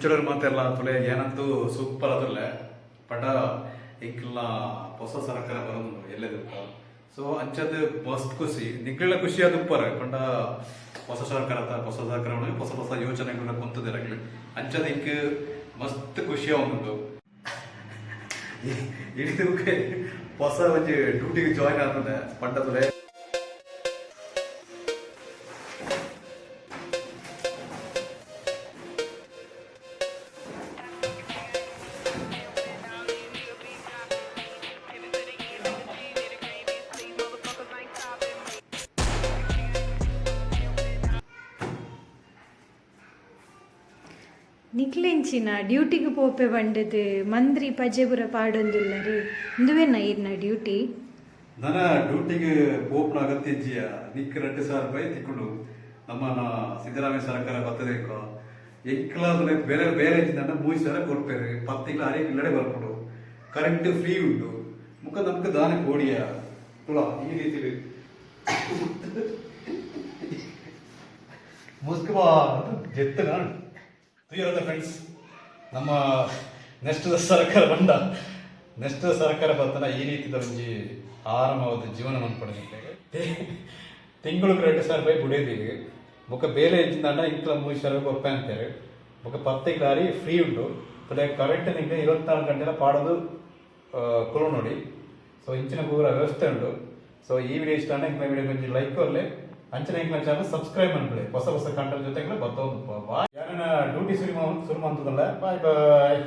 ಇಂಚಡರ್ ಮಾತೆಲ್ಲ ತುಲೆ ಏನಂತೂ ಸೂಪರ್ ಅದಲ್ಲೇ ಪಟ ಇಂಕಲ್ಲ ಹೊಸ ಸರ್ಕಾರ ಬರೋದು ಎಲ್ಲದಕ್ಕ ಸೊ ಅಂಚದ ಮಸ್ತ್ ಖುಷಿ ನಿಗ್ಗಳ ಖುಷಿ ಅದು ಉಪ್ಪರ ಪಂಡ ಹೊಸ ಸರ್ಕಾರ ಹೊಸ ಸರ್ಕಾರ ಹೊಸ ಹೊಸ ಯೋಜನೆಗಳನ್ನ ಕೊಂತದಿರಲಿ ಅಂಚದ ಇಂಕ ಮಸ್ತ್ ಖುಷಿ ಅವನು ಇಡೀ ಹೊಸ ಒಂದು ಡ್ಯೂಟಿಗೆ ಜಾಯಿನ್ ಆಗ್ತದೆ ಪಂಡದಲ್ಲೇ ನಿಕ್ಲೆಂಚಿನ ಡ್ಯೂಟಿಗೆ ಪೋಪೆ ಬಂಡದು ಮಂದ್ರಿ ಪಜೆಪುರ ಪಾಡೊಂದುಲ್ಲರು ಇಂದುವೆನ ಇರ್ನ ಡ್ಯೂಟಿ ನನ್ನ ಡ್ಯೂಟಿಗೆ ಪೋಪ್ನ ಅಗತ್ಯ ಇಜ್ಜಿಯ ನಿಕ್ 2,000 ರೂಪಾಯಿ ತಿಕ್ಕೊಂಡು ನಮ್ಮ ಸಿದ್ದರಾಮಯ್ಯ ಸರ್ಕಾರ ಬರ್ತದೆ ಎಂಕ್ಲಾದ್ರೆ ಬೇರೆ ಬೇರೆ ಇದ್ದ 3,000 ಕೊಡ್ಪೇರು 10 ತಿಂಗಳು 6 ಇಲ್ಲಡೆ ಬರ್ಕೊಡು ಕರೆಂಟ್ ಫ್ರೀ ಉಂಟು ಮುಖ ನಮ್ಗೆ ದಾನೆ ಕೋಡಿಯ ತುಳ ಈ ರೀತಿ ಮುಸ್ಕಬಾ ಜೆತ್ತ ನಾನು ಪ್ರಿಯರಾದ ಫ್ರೆಂಡ್ಸ್ ನಮ್ಮ ನೆಕ್ಸ್ಟ್ ಸರ್ಕಾರ ಬರ್ತಾನ ಈ ರೀತಿಯ ಒಂಜಿ ಆರಾಮವಾದ ಜೀವನವನ್ನು ಪಡೆದಿದ್ದೇವೆ ತಿಂಗಳಿಗೆ 2,000 ರೂಪಾಯಿ ಬಿಡೋದಿಗೆ ಬೊಕ್ಕ ಬೇರೆ ಹೆಚ್ಚಿಂದ ಇಂಕ್ಲ 3,000 ರೂಪಾಯಿ ಒಪ್ಪೆ ಅಂತಾರೆ ಬೊಕ್ಕ 10 ತಿಂಗಳು ಫ್ರೀ ಉಂಟು ಕರೆಂಟ್ ನಿಮಗೆ 24 ಗಂಟೆಲ್ಲ ಪಾಡೋದು ಕುಲು ನೋಡಿ ಸೊ ಇಂಚಿನ ಪೂರ ವ್ಯವಸ್ಥೆ ಉಂಟು ಸೊ ಈ ವಿಡಿಯೋ ಇಷ್ಟ ಇಂಕ್ಲ ವಿಡಿಯೋ ಕೊಂಚ ಲೈಕ್ ಕೊರ್ಲೆ ಅಂಚನೆ ಇಂಕ್ಲ ಚಾನಲ್ ಸಬ್ಸ್ಕ್ರೈಬ್ ಮಾಡ್ಕೊಳ್ಳಿ ಹೊಸ ಹೊಸ ಕಂಟೆಂಟ್ ಜೊತೆಗೆ ಬರ್ತೋದು ಯಾರನ್ನ ಡ್ಯೂಟಿ ಶುರು ಮಾಡ್ತದಲ್ಲ ಬಾಯ್ ಬಾಯ್.